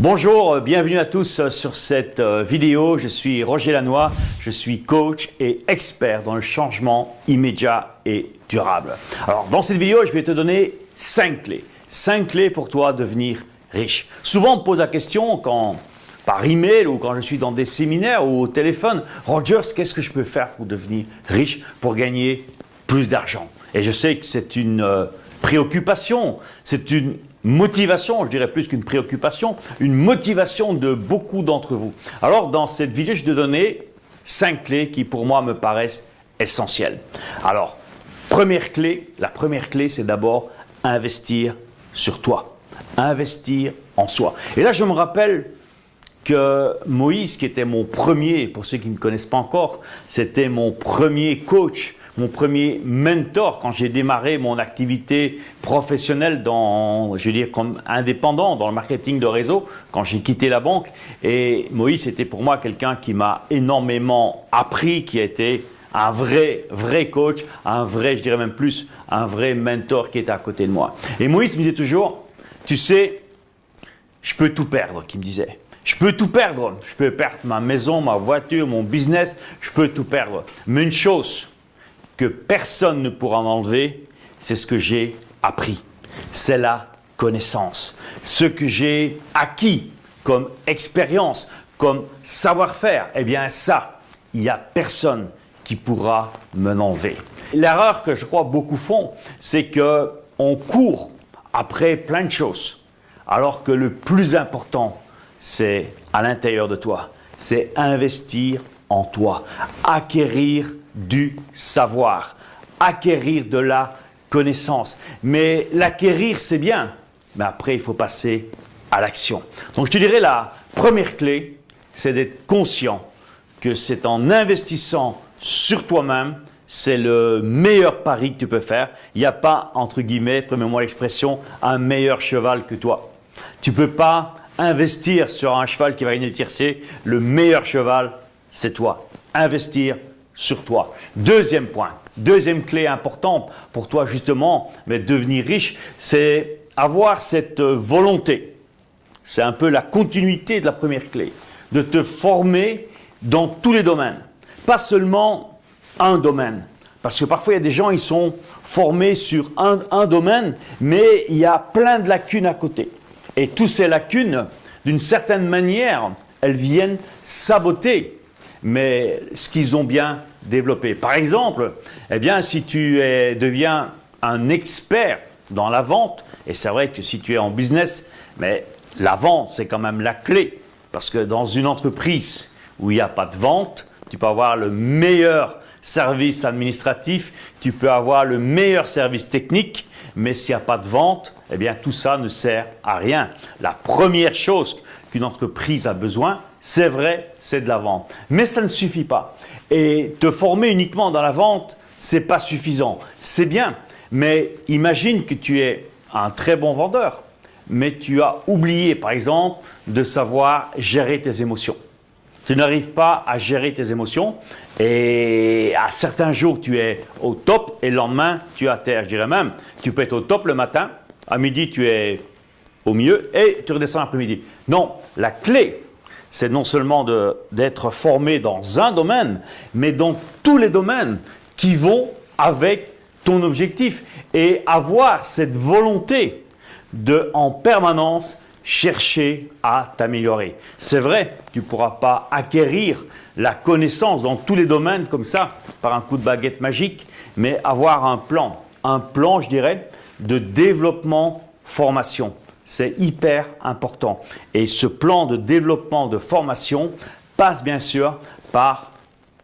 Bonjour, bienvenue à tous sur cette vidéo. Je suis Roger Lannoy, je suis coach et expert dans le changement immédiat et durable. Alors, dans cette vidéo, je vais te donner 5 clés. 5 clés pour toi devenir riche. Souvent, on me pose la question par email ou quand je suis dans des séminaires ou au téléphone, Rogers, qu'est-ce que je peux faire pour devenir riche, pour gagner plus d'argent? Et je sais que c'est une préoccupation, c'est une motivation, je dirais plus qu'une préoccupation, une motivation de beaucoup d'entre vous. Alors, dans cette vidéo, je vais te donner 5 clés qui, pour moi, me paraissent essentielles. Alors, la première clé, c'est d'abord investir sur toi, investir en soi. Et là, je me rappelle que Moïse, qui était mon premier, pour ceux qui ne me connaissent pas encore, c'était mon premier coach, mon premier mentor quand j'ai démarré mon activité professionnelle comme indépendant dans le marketing de réseau, quand j'ai quitté la banque. Et Moïse était pour moi quelqu'un qui m'a énormément appris, qui a été un vrai coach, je dirais même plus, un vrai mentor qui était à côté de moi. Et Moïse me disait toujours, tu sais, je peux tout perdre, qu'il me disait. Je peux tout perdre. Je peux perdre ma maison, ma voiture, mon business. Je peux tout perdre. Mais une chose que personne ne pourra m'enlever, c'est ce que j'ai appris. C'est la connaissance. Ce que j'ai acquis comme expérience, comme savoir-faire, eh bien ça, il n'y a personne qui pourra me l'enlever. L'erreur que je crois beaucoup font, c'est qu'on court après plein de choses, alors que le plus important, c'est à l'intérieur de toi. C'est investir en toi, acquérir du savoir, acquérir de la connaissance. Mais l'acquérir, c'est bien, mais après, il faut passer à l'action. Donc, je te dirais, la première clé, c'est d'être conscient que c'est en investissant sur toi-même, c'est le meilleur pari que tu peux faire. Il n'y a pas, entre guillemets, permets-moi l'expression, un meilleur cheval que toi. Tu ne peux pas investir sur un cheval qui va gagner le tiercé. Le meilleur cheval, c'est toi. Investir sur toi. Deuxième point, deuxième clé importante pour toi justement, mais devenir riche, c'est avoir cette volonté. C'est un peu la continuité de la première clé, de te former dans tous les domaines, pas seulement un domaine. Parce que parfois, il y a des gens, ils sont formés sur un domaine, mais il y a plein de lacunes à côté. Et toutes ces lacunes, d'une certaine manière, elles viennent saboter ce qu'ils ont bien développé. Par exemple, eh bien, si tu deviens un expert dans la vente, et c'est vrai que si tu es en business, mais la vente, c'est quand même la clé. Parce que dans une entreprise où il n'y a pas de vente, tu peux avoir le meilleur service administratif, tu peux avoir le meilleur service technique, mais s'il n'y a pas de vente, eh bien, tout ça ne sert à rien. La première chose qu'une entreprise a besoin, c'est vrai, c'est de la vente. Mais ça ne suffit pas. Et te former uniquement dans la vente, ce n'est pas suffisant. C'est bien, mais imagine que tu es un très bon vendeur, mais tu as oublié, par exemple, de savoir gérer tes émotions. Tu n'arrives pas à gérer tes émotions et à certains jours, tu es au top et le lendemain, tu es à terre. Je dirais même, tu peux être au top le matin, à midi, tu es au milieu et tu redescends l'après-midi. Non, la clé, c'est non seulement d'être formé dans un domaine, mais dans tous les domaines qui vont avec ton objectif et avoir cette volonté de, en permanence, chercher à t'améliorer. C'est vrai, tu ne pourras pas acquérir la connaissance dans tous les domaines comme ça, par un coup de baguette magique, mais avoir un plan, je dirais, de développement, formation. C'est hyper important. Et ce plan de développement, de formation, passe bien sûr par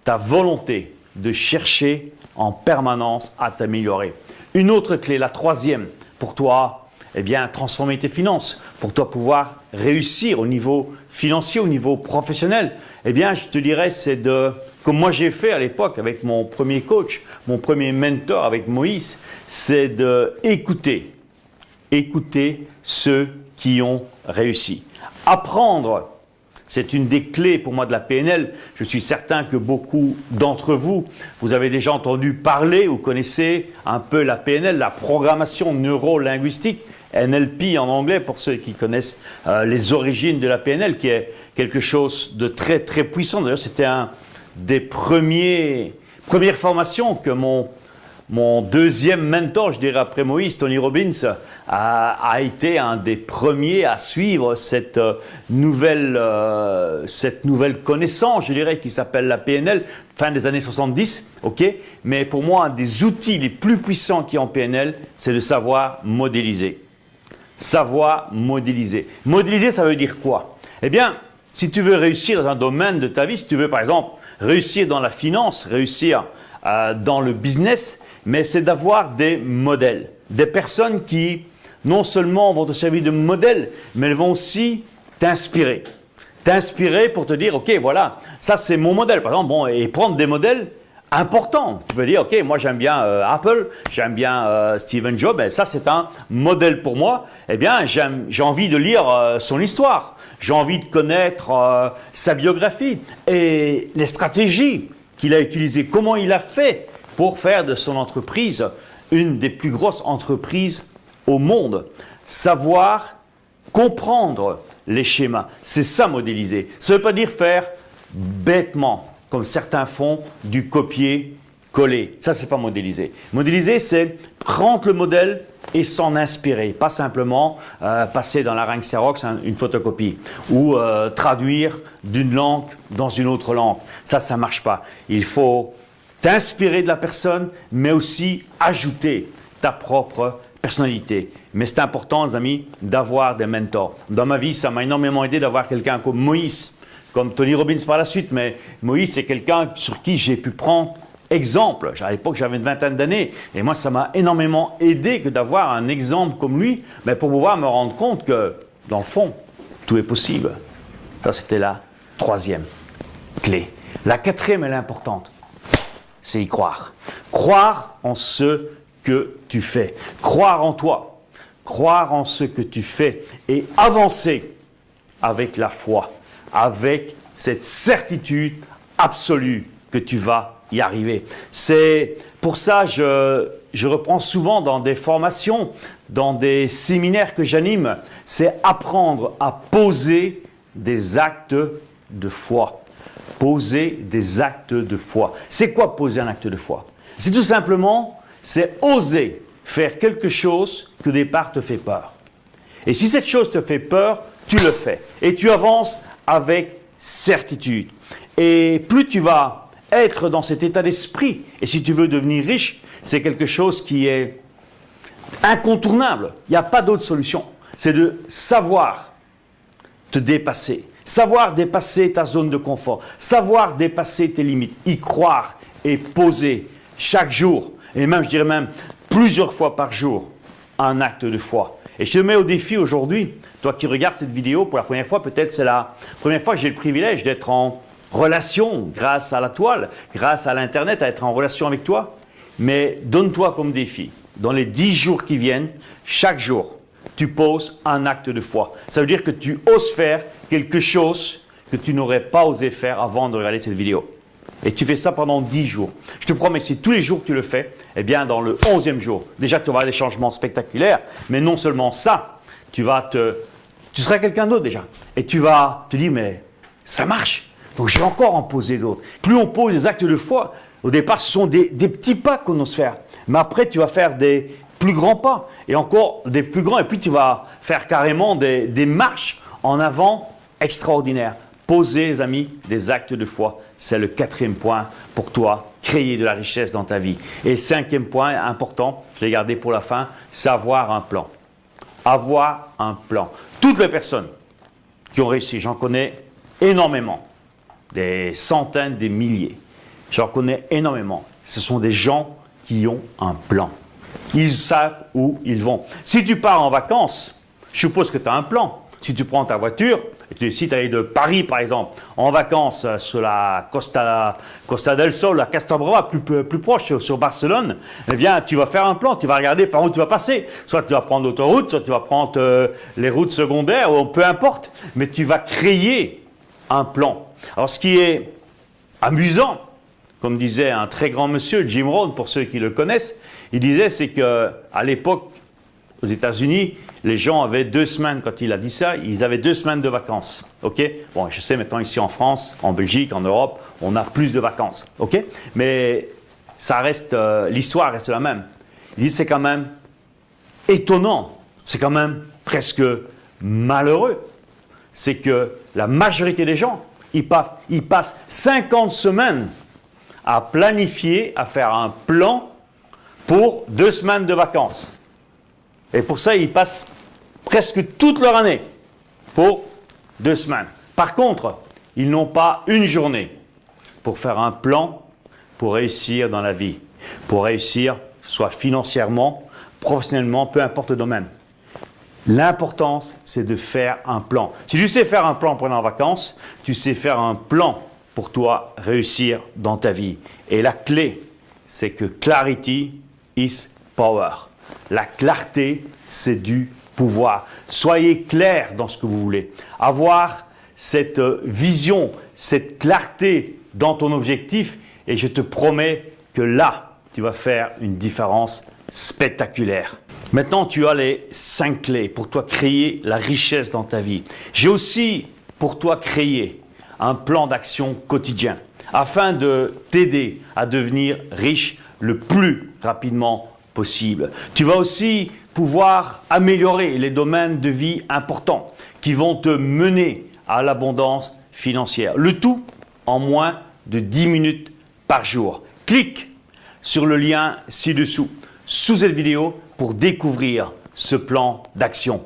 ta volonté de chercher en permanence à t'améliorer. Une autre clé, la troisième, pour toi, eh bien, transformer tes finances, pour toi pouvoir réussir au niveau financier, au niveau professionnel, eh bien, je te dirais, c'est comme moi j'ai fait à l'époque avec mon premier coach, mon premier mentor avec Moïse, c'est d'écouter ceux qui ont réussi. Apprendre, c'est une des clés pour moi de la PNL. Je suis certain que beaucoup d'entre vous, vous avez déjà entendu parler ou connaissez un peu la PNL, la programmation neuro-linguistique. NLP en anglais, pour ceux qui connaissent les origines de la PNL, qui est quelque chose de très très puissant. D'ailleurs, c'était un des premières formations que mon deuxième mentor, je dirais après Moïse, Tony Robbins, a été un des premiers à suivre cette nouvelle connaissance, je dirais, qui s'appelle la PNL, fin des années 70. Okay. Mais pour moi, un des outils les plus puissants qu'il y a en PNL, c'est de savoir modéliser. Savoir modéliser. Modéliser, ça veut dire quoi? Eh bien, si tu veux réussir dans un domaine de ta vie, si tu veux par exemple réussir dans la finance, réussir dans le business, mais c'est d'avoir des modèles, des personnes qui non seulement vont te servir de modèle, mais elles vont aussi t'inspirer. T'inspirer pour te dire, ok, voilà, ça c'est mon modèle. Par exemple, bon, et prendre des modèles importants. Tu peux dire, ok, moi j'aime bien Apple, j'aime bien Steve Jobs, et ça c'est un modèle pour moi. Eh bien, j'ai envie de lire son histoire, j'ai envie de connaître sa biographie et les stratégies qu'il a utilisées, comment il a fait pour faire de son entreprise une des plus grosses entreprises au monde. Savoir comprendre les schémas, c'est ça modéliser. Ça ne veut pas dire faire bêtement, comme certains font, du copier-coller. Ça, c'est pas modéliser. Modéliser, c'est prendre le modèle et s'en inspirer. Pas simplement passer dans la langue Xerox une photocopie ou traduire d'une langue dans une autre langue. Ça ne marche pas. Il faut t'inspirer de la personne, mais aussi ajouter ta propre personnalité. Mais c'est important, les amis, d'avoir des mentors. Dans ma vie, ça m'a énormément aidé d'avoir quelqu'un comme Moïse, comme Tony Robbins par la suite, mais Moïse, c'est quelqu'un sur qui j'ai pu prendre exemple. À l'époque, j'avais une vingtaine d'années, et moi, ça m'a énormément aidé que d'avoir un exemple comme lui, mais pour pouvoir me rendre compte que, dans le fond, tout est possible. Ça, c'était la troisième clé. La quatrième, elle est importante. C'est y croire. Croire en ce que tu fais. Croire en toi. Croire en ce que tu fais et avancer avec la foi, avec cette certitude absolue que tu vas y arriver. C'est pour ça que je reprends souvent dans des formations, dans des séminaires que j'anime, c'est apprendre à poser des actes de foi. Poser des actes de foi. C'est quoi poser un acte de foi? C'est tout simplement, c'est oser faire quelque chose qui au départ te fait peur. Et si cette chose te fait peur, tu le fais. Et tu avances avec certitude. Et plus tu vas être dans cet état d'esprit, et si tu veux devenir riche, c'est quelque chose qui est incontournable. Il n'y a pas d'autre solution. C'est de savoir te dépasser. Savoir dépasser ta zone de confort, savoir dépasser tes limites, y croire et poser chaque jour, et même, je dirais même, plusieurs fois par jour, un acte de foi. Et je te mets au défi aujourd'hui, toi qui regardes cette vidéo pour la première fois, peut-être c'est la première fois que j'ai le privilège d'être en relation grâce à la toile, grâce à l'Internet, à être en relation avec toi. Mais donne-toi comme défi, dans les 10 jours qui viennent, chaque jour, tu poses un acte de foi. Ça veut dire que tu oses faire quelque chose que tu n'aurais pas osé faire avant de regarder cette vidéo. Et tu fais ça pendant 10 jours. Je te promets, si tous les jours tu le fais, eh bien dans le 11e jour, déjà tu vas avoir des changements spectaculaires, mais non seulement ça, tu seras quelqu'un d'autre déjà. Et tu vas te dire, mais ça marche, donc je vais encore en poser d'autres. Plus on pose des actes de foi, au départ ce sont des petits pas qu'on ose faire. Mais après tu vas faire des plus grands pas, et encore des plus grands, et puis tu vas faire carrément des marches en avant extraordinaires. Poser, les amis, des actes de foi, c'est le 4e point pour toi, créer de la richesse dans ta vie. Et 5e point important, je l'ai gardé pour la fin, c'est avoir un plan. Avoir un plan. Toutes les personnes qui ont réussi, j'en connais énormément, des centaines, des milliers, j'en connais énormément. Ce sont des gens qui ont un plan. Ils savent où ils vont. Si tu pars en vacances, je suppose que tu as un plan. Si tu prends ta voiture, et tu décides d'aller de Paris, par exemple, en vacances sur la Costa del Sol, la Castabrava, plus proche, sur Barcelone, eh bien, tu vas faire un plan, tu vas regarder par où tu vas passer. Soit tu vas prendre l'autoroute, soit tu vas prendre les routes secondaires, ou peu importe. Mais tu vas créer un plan. Alors, ce qui est amusant, comme disait un très grand monsieur, Jim Rohn, pour ceux qui le connaissent, il disait, c'est qu'à l'époque aux États-Unis, les gens avaient 2 semaines, quand il a dit ça, ils avaient 2 semaines de vacances. Okay? Bon, je sais maintenant ici en France, en Belgique, en Europe, on a plus de vacances. Okay? Mais ça reste, l'histoire reste la même. Il dit c'est quand même étonnant, c'est quand même presque malheureux. C'est que la majorité des gens, ils passent 50 semaines à planifier, à faire un plan pour 2 semaines de vacances. Et pour ça, ils passent presque toute leur année pour 2 semaines. Par contre, ils n'ont pas une journée pour faire un plan pour réussir dans la vie. Pour réussir, soit financièrement, professionnellement, peu importe le domaine. L'importance, c'est de faire un plan. Si tu sais faire un plan pendant les vacances, tu sais faire un plan pour toi réussir dans ta vie. Et la clé, c'est que clarity is power. La clarté, c'est du pouvoir. Soyez clair dans ce que vous voulez. Avoir cette vision, cette clarté dans ton objectif, et je te promets que là, tu vas faire une différence spectaculaire. Maintenant, tu as les 5 clés pour toi créer la richesse dans ta vie. J'ai aussi pour toi créé un plan d'action quotidien afin de t'aider à devenir riche le plus rapidement possible. Tu vas aussi pouvoir améliorer les domaines de vie importants qui vont te mener à l'abondance financière. Le tout en moins de 10 minutes par jour. Clique sur le lien ci-dessous, sous cette vidéo, pour découvrir ce plan d'action.